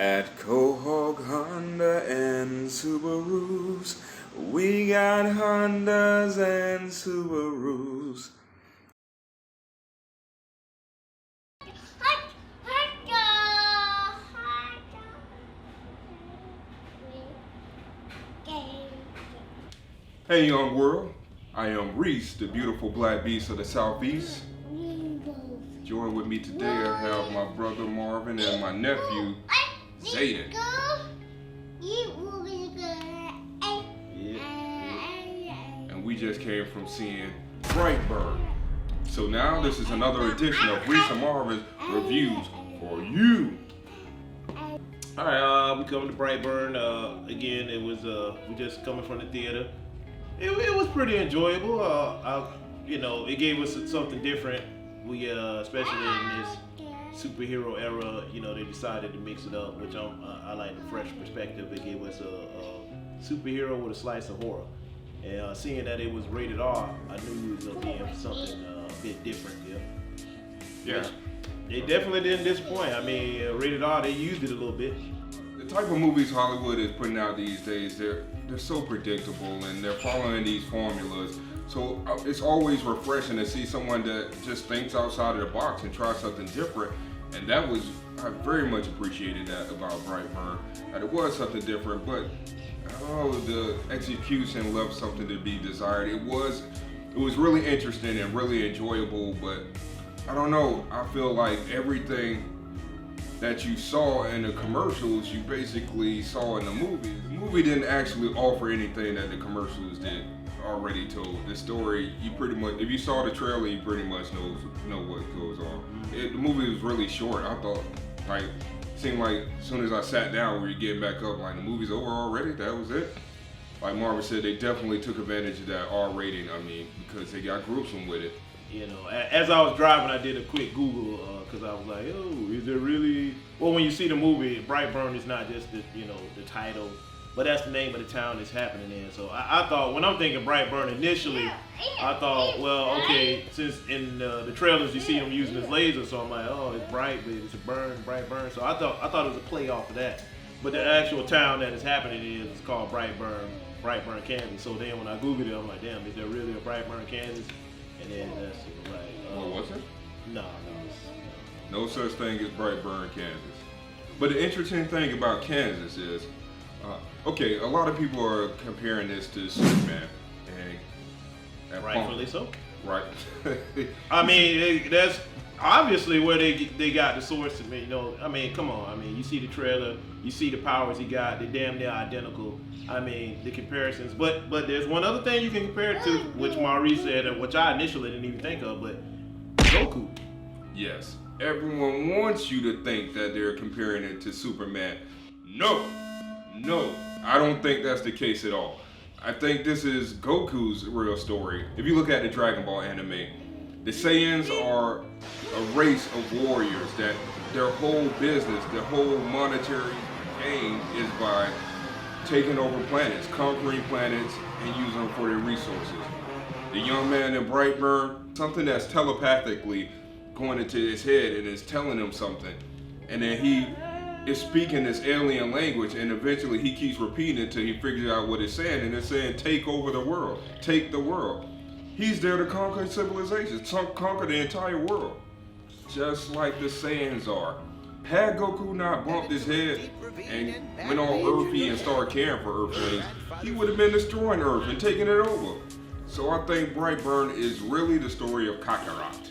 At Quahog Honda and Subarus, we got Hondas and Subarus. Hey young world, I am Reese, the beautiful black beast of the Southeast. Join with me today, I have my brother Marvin and my nephew Zayden. And we just came from seeing BRIGHTBURN. So now this is another edition of Reese and Marvin's Reviews for you. Alright, we coming to BRIGHTBURN. Again, it was we just coming from the theater. It was pretty enjoyable. You know, it gave us something different. We especially in this superhero era, you know, they decided to mix it up, which I like the fresh perspective. It gave us a superhero with a slice of horror. And seeing that it was rated R, I knew it was being something a bit different. Yeah. They definitely didn't disappoint. I mean, rated R, they used it a little bit. The type of movies Hollywood is putting out these days, they're so predictable and they're following these formulas. So it's always refreshing to see someone that just thinks outside of the box and tries something different. And I very much appreciated that about BRIGHTBURN, that it was something different, but the execution left something to be desired. It was really interesting and really enjoyable, but I don't know, I feel like everything that you saw in the commercials, you basically saw in the movie. The movie didn't actually offer anything that the commercials did already told. The story, you pretty much, if you saw the trailer, you pretty much know what goes on. The movie was really short. I thought, like, seemed like as soon as I sat down, we were getting back up, like the movie's over already, that was it. Like Marv said, they definitely took advantage of that R rating, because they got gruesome with it. You know, as I was driving, I did a quick Google because I was like, oh, is there really? Well, when you see the movie, BRIGHTBURN is not just the title, but that's the name of the town it's happening in. So I thought, when I'm thinking BRIGHTBURN initially, I thought, well, okay, since in the trailers you see him using his laser, so I'm like, oh, it's bright, but it's a burn, BRIGHTBURN. So I thought it was a play off of that. But the actual town that it's happening in is called BRIGHTBURN, Kansas. So then when I Googled it, I'm like, damn, is there really a BRIGHTBURN, Kansas? And then that's like, what was it? No such thing as BRIGHTBURN, Kansas. But the interesting thing about Kansas is, okay, a lot of people are comparing this to Superman, and rightfully so. Right. I mean, that's obviously where they got the source. You know, I mean, come on. I mean, you see the trailer, you see the powers he got. They're damn near identical. I mean, the comparisons. But there's one other thing you can compare it to, which Maurice said, and which I initially didn't even think of, but Goku. Yes. Everyone wants you to think that they're comparing it to Superman. No, I don't think that's the case at all. I think this is Goku's real story. If you look at the Dragon Ball anime, the Saiyans are a race of warriors that their whole business, their whole monetary gain is by taking over planets, conquering planets, and using them for their resources. The young man in BRIGHTBURN, something that's telepathically going into his head and is telling him something, and then he is speaking this alien language, and eventually he keeps repeating it until he figures out what it's saying, and it's saying, take over the world, take the world. He's there to conquer civilization, conquer the entire world, just like the Saiyans are. Had Goku not bumped his head and went all earthy and started caring for Earthlings, he would have been destroying Earth and taking it over. So I think BRIGHTBURN is really the story of Kakarot.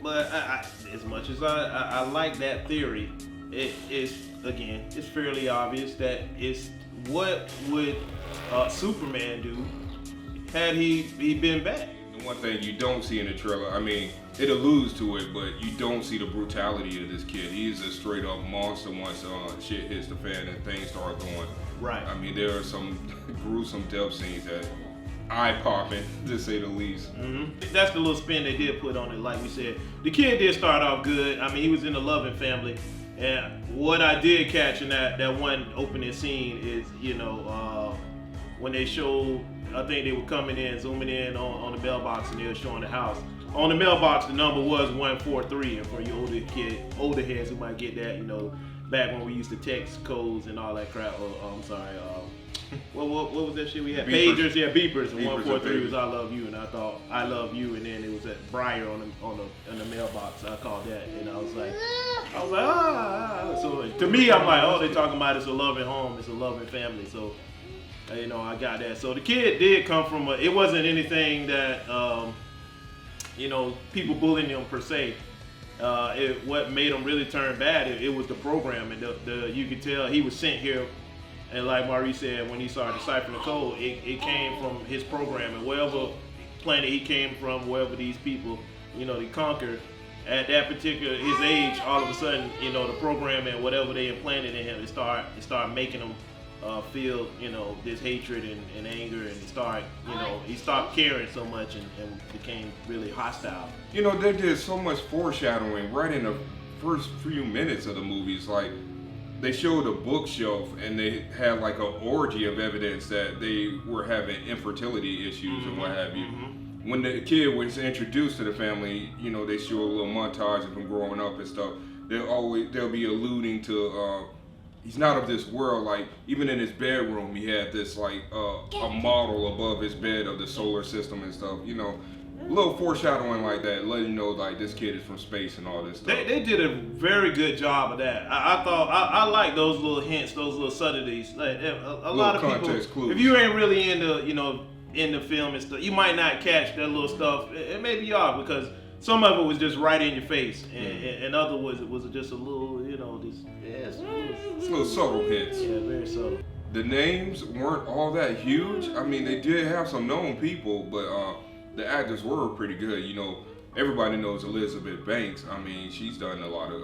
But as much as I like that theory, it's fairly obvious that it's what would Superman do had he been back. The one thing you don't see in the trailer, I mean, it alludes to it, but you don't see the brutality of this kid. He's a straight up monster once shit hits the fan and things start going. Right. I mean, there are some gruesome death scenes that eye-popping, to say the least. That's the little spin they did put on it. Like we said, the kid did start off good. I mean, he was in a loving family. And what I did catch in that one opening scene is, when they showed, I think they were coming in, zooming in on the mailbox, and they were showing the house. On the mailbox, the number was 143, and for you older heads who might get that, back when we used to text codes and all that crap. I'm sorry. What was that shit we had? Beepers. Pagers, yeah, beepers. And Beepers 143 and was I love you, and I thought I love you, and then it was at Briar on the mailbox. I called that, and I was like ah. So to me, I'm like, oh, they talking about it's a loving home, it's a loving family. So you know, I got that. So the kid did come from it wasn't anything that you know, people bullying him per se. What made him really turn bad, it was the program, and you could tell he was sent here. And like Maurice said, when he started deciphering the code, it came from his program. And wherever planet he came from, wherever these people, you know, they conquered, at that particular, his age, all of a sudden, you know, the program and whatever they implanted in him, it started making him feel, you know, this hatred and anger, and he stopped caring so much and became really hostile. You know, they did so much foreshadowing right in the first few minutes of the movies. Like, they showed a bookshelf and they had like an orgy of evidence that they were having infertility issues and what have you. When the kid was introduced to the family, you know, they show a little montage of him growing up and stuff. They'll be alluding to he's not of this world. Like, even in his bedroom, he had this like a model above his bed of the solar system and stuff. You know, a little foreshadowing like that, letting you know like this kid is from space and all this stuff. They did a very good job of that. I thought I like those little hints, those little subtleties. Like a lot of people, clues. If you ain't really into in the film and stuff, you might not catch that little stuff. It may be odd because some of it was just right in your face, and other was just a little, you know, it's little subtle hints. Yeah, very subtle. The names weren't all that huge. I mean, they did have some known people, but the actors were pretty good. You know, everybody knows Elizabeth Banks. I mean, she's done a lot of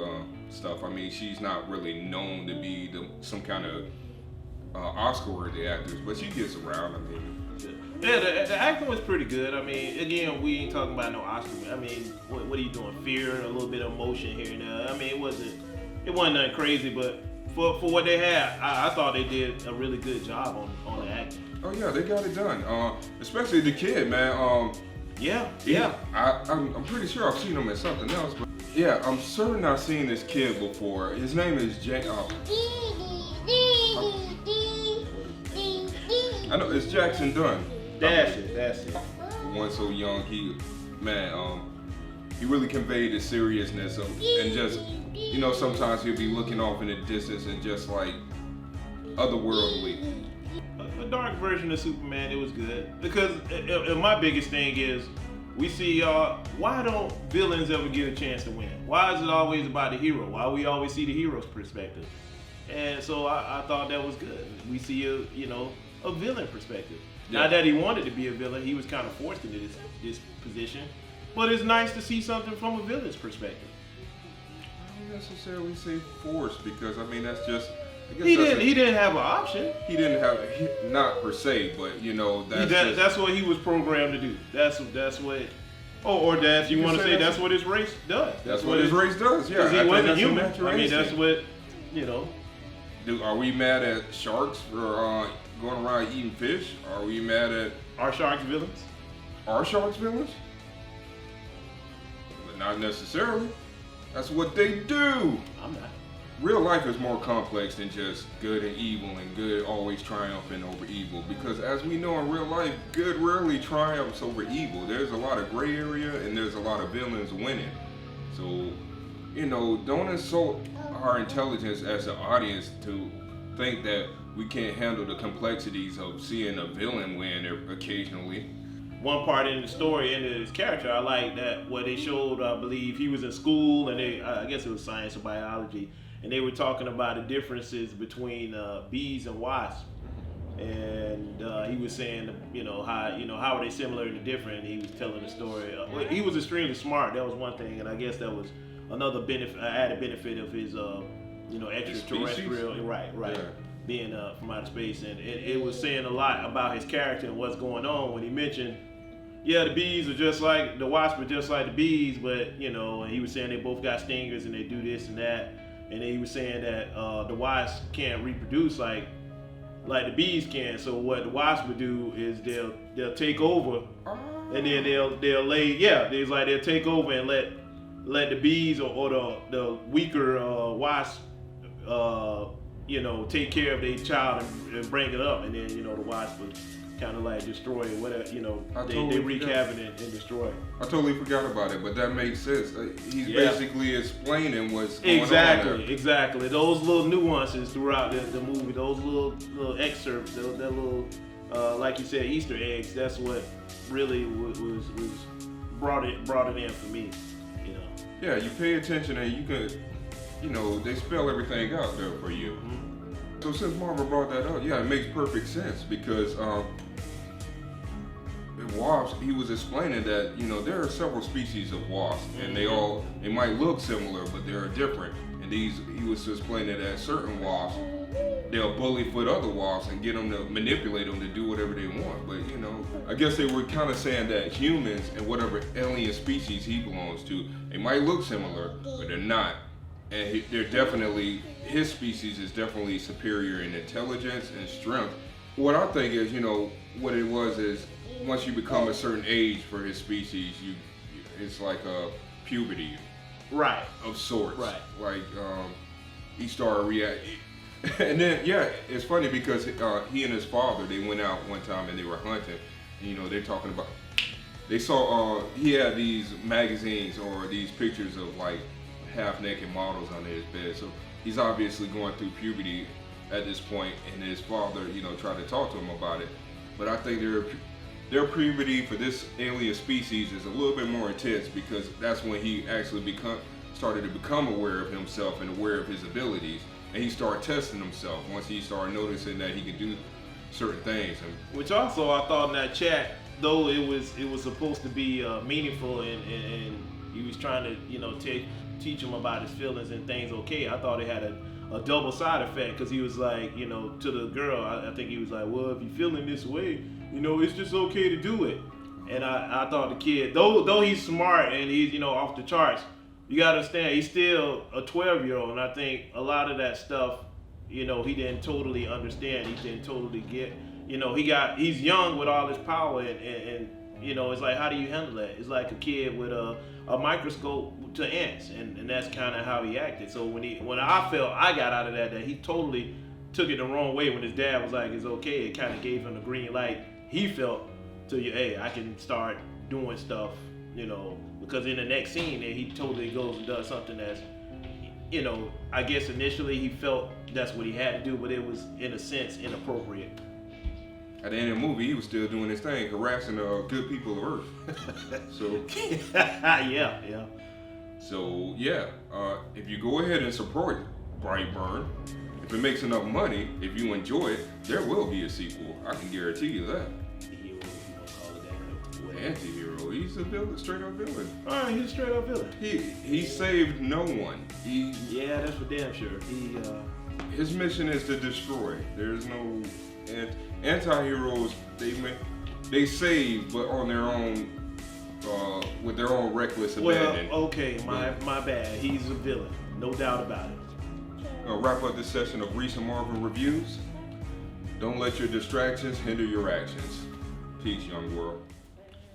stuff. I mean, she's not really known to be some kind of Oscar-worthy actress, but she gets around. I mean, yeah, the acting was pretty good. I mean, again, we ain't talking about no Oscar. I mean, what are you doing? Fear, a little bit of emotion here and there. I mean, it wasn't nothing crazy, but for what they had, I thought they did a really good job on the acting. Oh yeah, they got it done. Especially the kid, man. Yeah. I'm pretty sure I've seen him in something else, but yeah, I'm certain I've seen this kid before. His name is I know it's Jackson Dunn. That's it. One so young, he really conveyed the seriousness of, and just, you know, sometimes he'll be looking off in the distance and just like otherworldly. A dark version of Superman, it was good. Because my biggest thing is, we see why don't villains ever get a chance to win? Why is it always about the hero? Why we always see the hero's perspective? And so I thought that was good. We see a villain perspective. Yeah. Not that he wanted to be a villain, he was kind of forced into this position. But it's nice to see something from a villain's perspective. I don't necessarily say forced, because I mean that's just. He didn't have an option. He didn't have, not per se, but you know that's what he was programmed to do. That's what. Or that you want to say that's what his race does. That's what his race does. Yeah, because he wasn't human. I mean, that's what Are we mad at sharks for going around eating fish? Are we mad at our sharks villains? Are sharks villains? But not necessarily. That's what they do. I'm not. Real life is more complex than just good and evil, and good always triumphing over evil. Because as we know in real life, good rarely triumphs over evil. There's a lot of gray area and there's a lot of villains winning. So, don't insult our intelligence as an audience to think that we can't handle the complexities of seeing a villain win occasionally. One part in the story, in his character, I like that where they showed, I believe he was in school, and I guess it was science or biology, and they were talking about the differences between bees and wasps, and he was saying, how are they similar and different? He was telling the story. He was extremely smart. That was one thing, and I guess that was another added benefit of his, extraterrestrial, right, yeah. Being from outer space, and it was saying a lot about his character and what's going on when he mentioned. Yeah, the bees are just like the wasps are just like the bees, but and he was saying they both got stingers and they do this and that. And then he was saying that the wasps can't reproduce like the bees can. So what the wasps would do is they'll take over, and then they'll lay. Yeah, they'll take over and let the bees or the weaker wasps you know, take care of their child and bring it up, and then, you know, the wasp would kind of like destroy it, whatever, you know, they wreak havoc and destroy it. I totally forgot about it, but that makes sense. He's basically explaining what's going on there. Exactly. Those little nuances throughout the movie, those little excerpts, that little, like you said, Easter eggs. That's what really was brought it in for me. You know. Yeah, you pay attention and you could, you know, they spell everything out there for you. Mm-hmm. So since Marv brought that up, yeah, it makes perfect sense because wasps, he was explaining that, you know, there are several species of wasps and they might look similar, but they're different. And he was explaining that certain wasps, they'll bully foot other wasps and get them to manipulate them to do whatever they want. But, you know, I guess they were kind of saying that humans and whatever alien species he belongs to, they might look similar, but they're not. And they're definitely, his species is definitely superior in intelligence and strength. What I think is, you know, what it was is, once you become a certain age for his species, it's like a puberty, right, of sorts. Right. Like he started reacting, and then it's funny because he and his father, they went out one time and they were hunting. And, you know, they're talking about, they saw he had these magazines or these pictures of like half-naked models under his bed. So he's obviously going through puberty at this point, and his father, you know, tried to talk to him about it. But I think their puberty for this alien species is a little bit more intense because that's when he actually started to become aware of himself and aware of his abilities, and he started testing himself once he started noticing that he could do certain things. Which also I thought in that chat, though it was supposed to be meaningful and he was trying to, you know, teach him about his feelings and things. Okay, I thought it had a double side effect because he was like, you know, to the girl, I think he was like, well, if you're feeling this way, you know, it's just okay to do it. And I thought the kid, though he's smart and he's, you know, off the charts, you gotta understand, he's still a 12-year-old, and I think a lot of that stuff, you know, he didn't totally understand, he didn't totally get, you know, he's young with all this power and you know, it's like, how do you handle that? It's like a kid with a microscope to ants, and that's kind of how he acted. So when I felt I got out of that he totally took it the wrong way when his dad was like, it's okay, it kind of gave him the green light. He felt to you, hey, I can start doing stuff, you know, because in the next scene there, he totally goes and does something that's, you know, I guess initially he felt that's what he had to do, but it was in a sense inappropriate. At the end of the movie, he was still doing his thing, harassing the good people of Earth. So yeah. So yeah, if you go ahead and support BRIGHTBURN, if it makes enough money, if you enjoy it, there will be a sequel. I can guarantee you that. Hero, you don't call it that. Anti-hero. He's a villain, straight up villain. Alright, he's a straight up villain. He saved no one. Yeah, that's for damn sure. His mission is to destroy. There's no anti-heroes. They save, but on their own, with their own reckless abandon. Well, okay, my bad. He's a villain, no doubt about it. Wrap up this session of recent Marvel reviews. Don't let your distractions hinder your actions. Peace, young world.